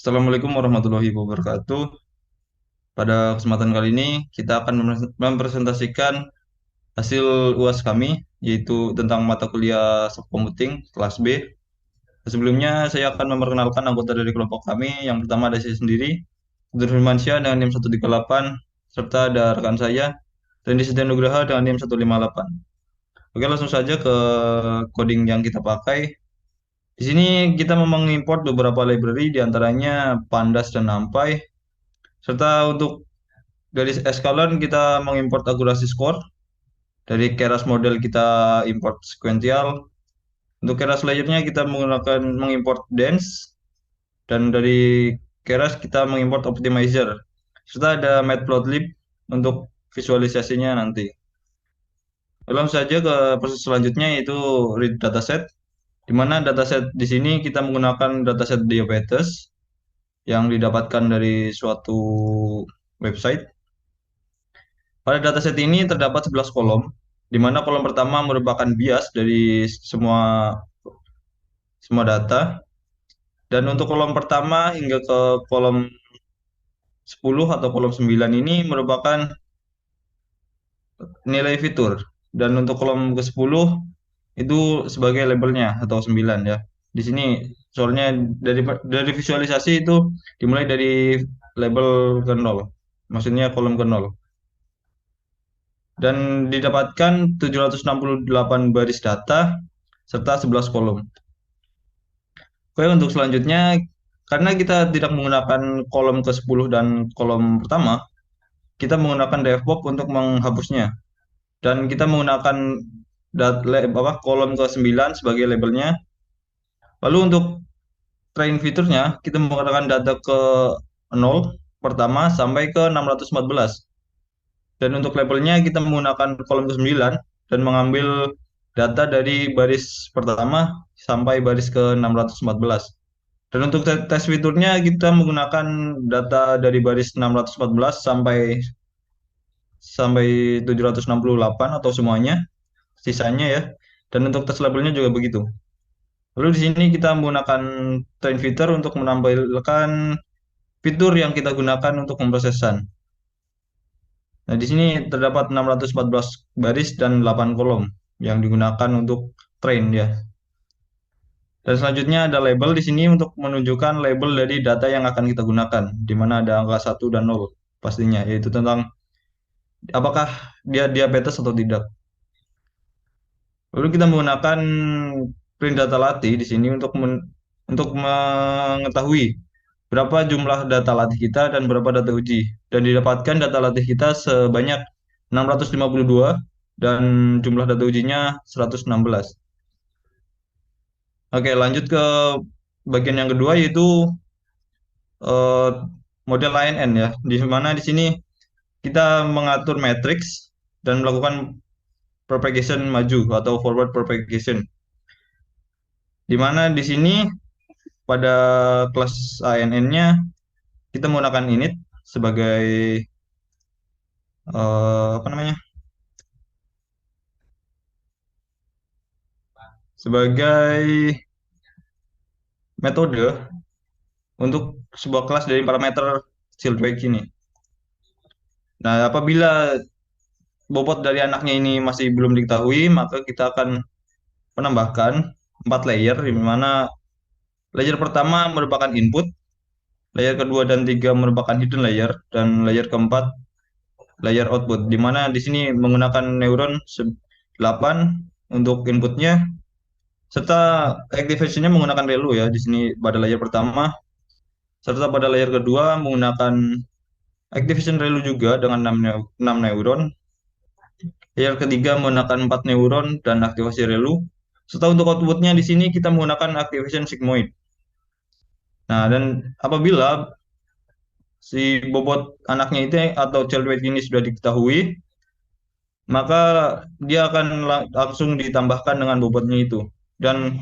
Assalamualaikum warahmatullahi wabarakatuh. Pada kesempatan kali ini kita akan mempresentasikan hasil UAS kami, yaitu tentang mata kuliah Soft Computing kelas B. Sebelumnya saya akan memperkenalkan anggota dari kelompok kami. Yang pertama ada saya sendiri, Abdur Firmansyah dengan NIM 138, serta ada rekan saya, Randy Setia Nugraha dengan NIM 158. Oke, langsung saja ke coding yang kita pakai. Di sini kita mengimport beberapa library, diantaranya Pandas dan NumPy. Serta untuk dari Escalon kita mengimport akurasi score. Dari Keras model kita import sequential. Untuk Keras layernya kita menggunakan mengimport Dance. Dan dari Keras kita mengimport optimizer. Serta ada Matplotlib untuk visualisasinya nanti. Langsung saja ke proses selanjutnya yaitu read dataset. Di mana dataset di sini kita menggunakan dataset diabetes yang didapatkan dari suatu website. Pada dataset ini terdapat 11 kolom, di mana kolom pertama merupakan bias dari semua semua data, dan untuk kolom pertama hingga ke kolom 10 atau kolom 9 ini merupakan nilai fitur, dan untuk kolom ke-10 itu sebagai labelnya atau 9 ya. Di sini soalnya dari visualisasi itu dimulai dari label ke 0, maksudnya kolom ke 0. Dan didapatkan 768 baris data serta 11 kolom. Oke, untuk selanjutnya, karena kita tidak menggunakan kolom ke-10 dan kolom pertama, kita menggunakan dfbob untuk menghapusnya. Dan kita menggunakan kolom ke-9 sebagai labelnya. Lalu untuk train fiturnya, kita menggunakan data ke 0 pertama sampai ke 614. Dan untuk labelnya kita menggunakan kolom ke-9 dan mengambil data dari baris pertama sampai baris ke 614. Dan untuk tes fiturnya kita menggunakan data dari baris 614 sampai sampai 768 atau semuanya, sisanya ya. Dan untuk tes labelnya juga begitu. Lalu di sini kita menggunakan train fitur untuk menampilkan fitur yang kita gunakan untuk pemrosesan. Nah, di sini terdapat 614 baris dan 8 kolom yang digunakan untuk train ya. Dan selanjutnya ada label di sini untuk menunjukkan label dari data yang akan kita gunakan, di mana ada angka 1 dan 0 pastinya, yaitu tentang apakah dia diabetes atau tidak. Lalu kita menggunakan print data latih di sini untuk mengetahui berapa jumlah data latih kita dan berapa data uji. Dan didapatkan data latih kita sebanyak 652 dan jumlah data ujinya 116. Oke, lanjut ke bagian yang kedua yaitu eh, model ANN ya. Di mana di sini kita mengatur matriks dan melakukan propagation maju atau forward propagation. Di mana di sini pada kelas ANN-nya kita menggunakan init sebagai apa namanya? Sebagai metode untuk sebuah kelas dari parameter children ini. Nah, apabila bobot dari anaknya ini masih belum diketahui, maka kita akan menambahkan 4 layer, di mana layer pertama merupakan input, layer kedua dan tiga merupakan hidden layer, dan layer keempat layer output, di mana di sini menggunakan neuron 8 untuk inputnya, serta activation-nya menggunakan relu ya, di sini pada layer pertama, serta pada layer kedua menggunakan activation relu juga dengan 6 neuron, layer ketiga menggunakan 4 neuron dan aktivasi relu, serta untuk outputnya di sini kita menggunakan activation sigmoid. Nah, dan apabila si bobot anaknya itu atau child weight ini sudah diketahui, maka dia akan langsung ditambahkan dengan bobotnya itu. Dan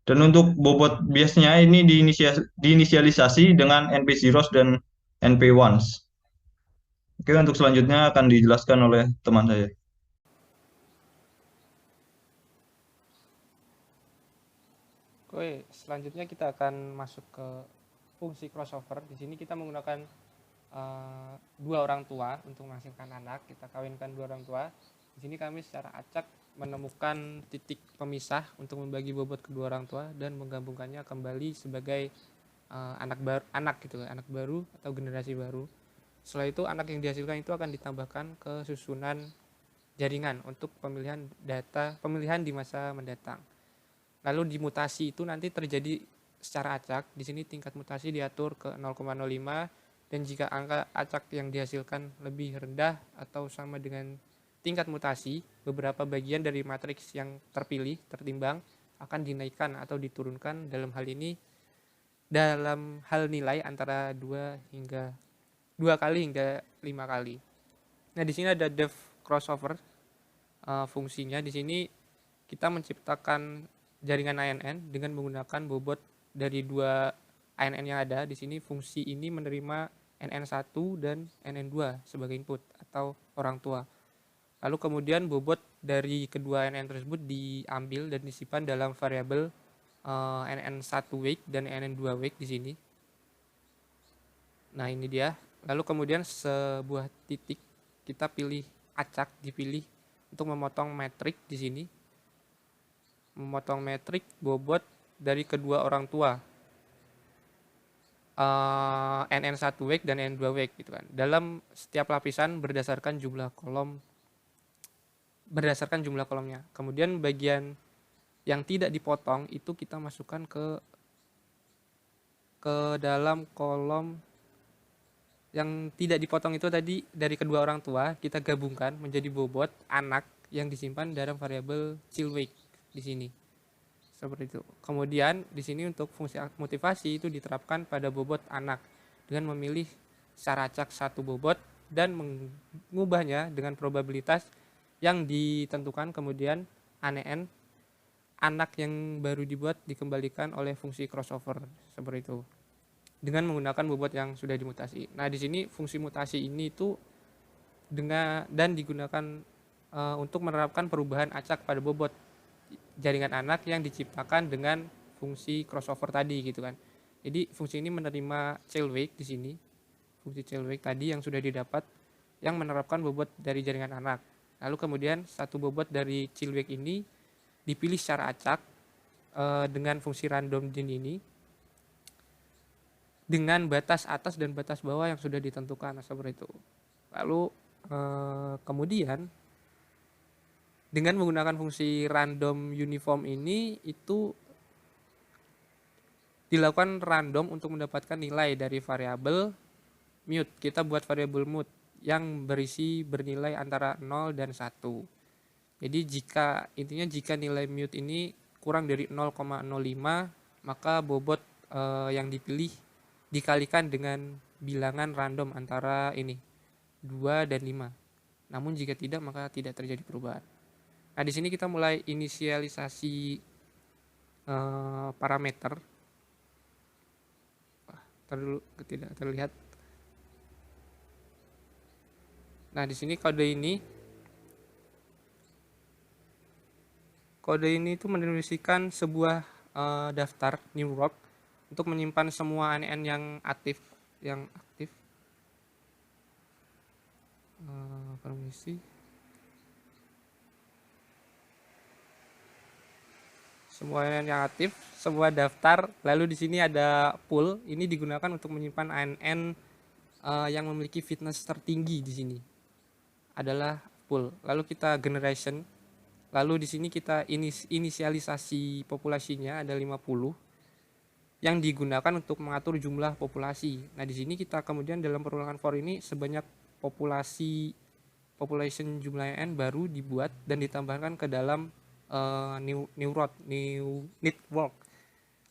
dan untuk bobot biasnya ini diinisialisasi dengan NP zeros dan NP ones. Oke, untuk selanjutnya akan dijelaskan oleh teman saya. Oke, selanjutnya kita akan masuk ke fungsi crossover. Di sini kita menggunakan dua orang tua untuk menghasilkan anak. Kita kawinkan dua orang tua. Di sini kami secara acak menemukan titik pemisah untuk membagi bobot kedua orang tua dan menggabungkannya kembali sebagai anak gitu, anak baru atau generasi baru. Setelah itu anak yang dihasilkan itu akan ditambahkan ke susunan jaringan untuk pemilihan di masa mendatang. Lalu di mutasi itu nanti terjadi secara acak. Di sini tingkat mutasi diatur ke 0,05 dan jika angka acak yang dihasilkan lebih rendah atau sama dengan tingkat mutasi, beberapa bagian dari matriks yang terpilih tertimbang akan dinaikkan atau diturunkan dalam hal nilai antara 2 kali hingga 5 kali. Nah, di sini ada depth crossover fungsinya. Di sini kita menciptakan jaringan ANN dengan menggunakan bobot dari dua ANN yang ada. Di sini fungsi ini menerima NN1 dan NN2 sebagai input atau orang tua. Lalu kemudian bobot dari kedua NN tersebut diambil dan disimpan dalam variabel NN1 wake dan NN2 wake di sini. Nah, ini dia. Lalu kemudian sebuah titik kita pilih acak, dipilih untuk memotong metrik di sini. Memotong metrik bobot dari kedua orang tua. NN1 wake dan NN2 wake gitu kan. Dalam setiap lapisan berdasarkan jumlah kolomnya. Kemudian bagian yang tidak dipotong itu kita masukkan ke dalam kolom yang tidak dipotong itu tadi dari kedua orang tua, kita gabungkan menjadi bobot anak yang disimpan dalam variabel child wake di sini. Seperti itu. Kemudian di sini untuk fungsi motivasi itu diterapkan pada bobot anak dengan memilih secara acak satu bobot dan mengubahnya dengan probabilitas yang ditentukan. Kemudian ANN anak yang baru dibuat dikembalikan oleh fungsi crossover seperti itu dengan menggunakan bobot yang sudah dimutasi. Nah, di sini fungsi mutasi ini itu digunakan untuk menerapkan perubahan acak pada bobot jaringan anak yang diciptakan dengan fungsi crossover tadi gitu kan. Jadi fungsi ini menerima child wake di sini. Fungsi child wake tadi yang sudah didapat yang menerapkan bobot dari jaringan anak. Lalu kemudian satu bobot dari child wake ini dipilih secara acak dengan fungsi random din ini dengan batas atas dan batas bawah yang sudah ditentukan seperti itu. Lalu kemudian dengan menggunakan fungsi random uniform ini itu dilakukan random untuk mendapatkan nilai dari variabel mute. Kita buat variabel mute yang bernilai antara 0 dan 1. Jadi jika nilai mute ini kurang dari 0,05 maka bobot yang dipilih dikalikan dengan bilangan random antara 2 dan 5. Namun jika tidak maka tidak terjadi perubahan. Nah, di sini kita mulai inisialisasi parameter. Tidak terlihat. Nah, di sini kode ini itu mendefinisikan sebuah daftar new work untuk menyimpan semua ANN yang aktif. Permisi. Semua ANN yang aktif, sebuah daftar. Lalu di sini ada pool. Ini digunakan untuk menyimpan ANN yang memiliki fitness tertinggi di sini. Adalah pool. Lalu kita generation. Lalu di sini kita inisialisasi populasinya ada 50 yang digunakan untuk mengatur jumlah populasi. Nah, di sini kita kemudian dalam perulangan for ini sebanyak population jumlah n baru dibuat dan ditambahkan ke dalam new network.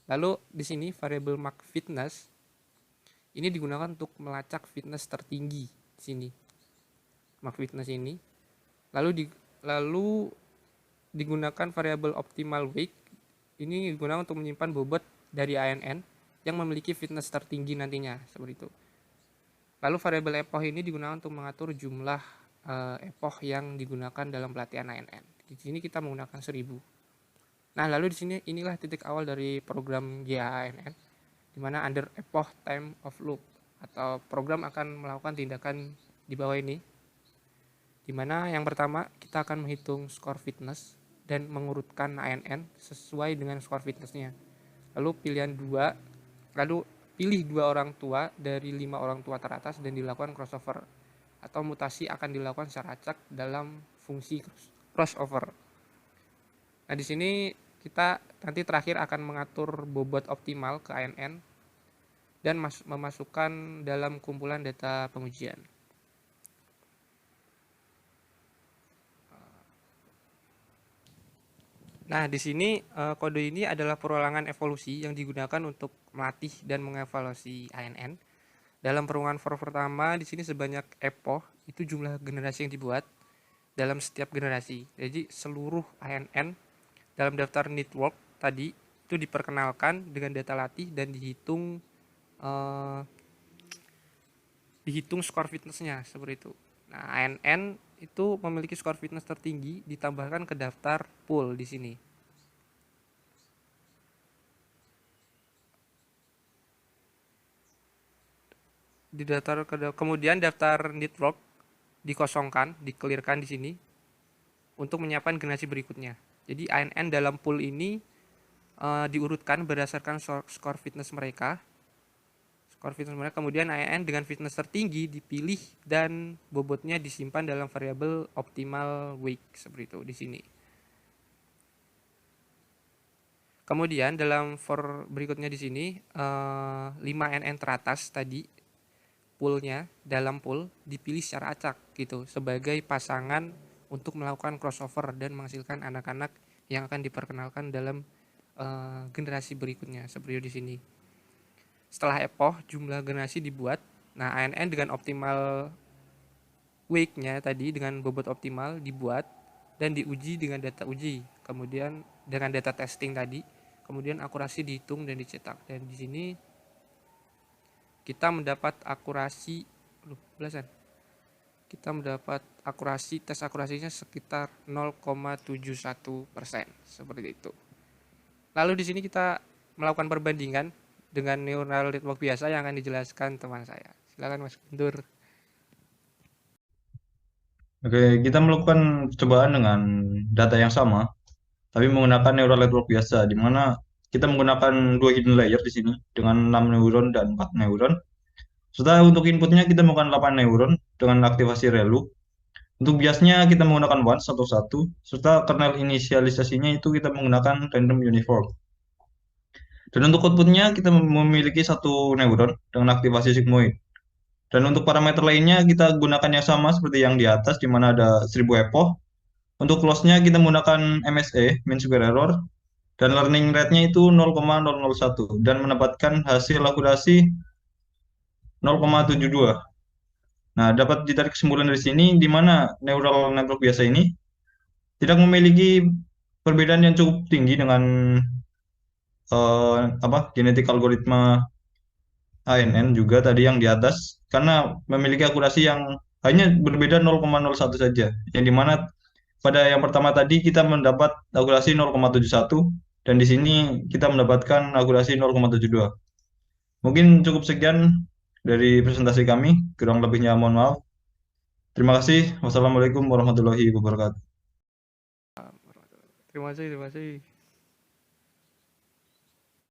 Lalu di sini variabel mark fitness ini digunakan untuk melacak fitness tertinggi di sini. Mark fitness ini. Lalu digunakan variabel optimal weight ini digunakan untuk menyimpan bobot dari ANN yang memiliki fitness tertinggi nantinya seperti itu. Lalu variabel epoch ini digunakan untuk mengatur jumlah epoch yang digunakan dalam pelatihan ANN. Di sini kita menggunakan 1000. Nah, lalu di sini inilah titik awal dari program GAANN, di mana under epoch time of loop atau program akan melakukan tindakan di bawah ini, di mana yang pertama kita akan menghitung skor fitness dan mengurutkan ANN sesuai dengan skor fitnessnya. Lalu lalu pilih 2 orang tua dari 5 orang tua teratas dan dilakukan crossover atau mutasi akan dilakukan secara acak dalam fungsi crossover. Nah, di sini kita nanti terakhir akan mengatur bobot optimal ke ANN dan memasukkan dalam kumpulan data pengujian. Nah, di sini kode ini adalah perulangan evolusi yang digunakan untuk melatih dan mengevaluasi ANN. Dalam perulangan for pertama di sini sebanyak epoch itu jumlah generasi yang dibuat dalam setiap generasi. Jadi seluruh ANN dalam daftar network tadi itu diperkenalkan dengan data latih dan eh, dihitung skor fitnessnya seperti itu. Nah, ANN itu memiliki skor fitness tertinggi ditambahkan ke daftar pool di sini. Kemudian daftar network dikosongkan, dikelirkan di sini untuk menyiapkan generasi berikutnya. Jadi ANN dalam pool ini diurutkan berdasarkan skor fitness mereka. Kemudian ANN dengan fitness tertinggi dipilih dan bobotnya disimpan dalam variabel optimal weight seperti itu di sini. Kemudian dalam for berikutnya di sini 5 NN teratas tadi poolnya dalam pool dipilih secara acak gitu sebagai pasangan untuk melakukan crossover dan menghasilkan anak-anak yang akan diperkenalkan dalam generasi berikutnya seperti di sini. Setelah epoch jumlah generasi dibuat. Nah, ANN dengan optimal weight-nya tadi dengan bobot optimal dibuat dan diuji dengan data uji. Kemudian dengan data testing tadi, kemudian akurasi dihitung dan dicetak. Dan di sini kita mendapat akurasi belasan. Kita mendapat akurasi tes akurasinya sekitar 0,71% seperti itu. Lalu di sini kita melakukan perbandingan dengan neural network biasa yang akan dijelaskan teman saya. Silakan Mas Guntur. Oke, kita melakukan percobaan dengan data yang sama, tapi menggunakan neural network biasa, di mana kita menggunakan dua hidden layer di sini dengan 6 neuron dan 4 neuron. Setelah untuk inputnya kita menggunakan 8 neuron dengan aktivasi ReLU. Untuk biasnya kita menggunakan ones atau satu, serta kernel inisialisasinya itu kita menggunakan random uniform. Dan untuk outputnya kita memiliki satu neuron dengan aktivasi sigmoid. Dan untuk parameter lainnya kita gunakan yang sama seperti yang di atas, di mana ada 1000 epoch. Untuk loss-nya kita menggunakan MSE, mean square error, dan learning rate-nya itu 0,001 dan mendapatkan hasil akurasi 0,72. Nah, dapat ditarik kesimpulan dari sini di mana neural network biasa ini tidak memiliki perbedaan yang cukup tinggi dengan genetik algoritma ANN juga tadi yang di atas karena memiliki akurasi yang hanya berbeda 0,01 saja. Yang dimana pada yang pertama tadi kita mendapat akurasi 0,71 dan di sini kita mendapatkan akurasi 0,72. Mungkin cukup sekian dari presentasi kami. Kurang lebihnya mohon maaf. Terima kasih. Wassalamualaikum warahmatullahi wabarakatuh. Terima kasih.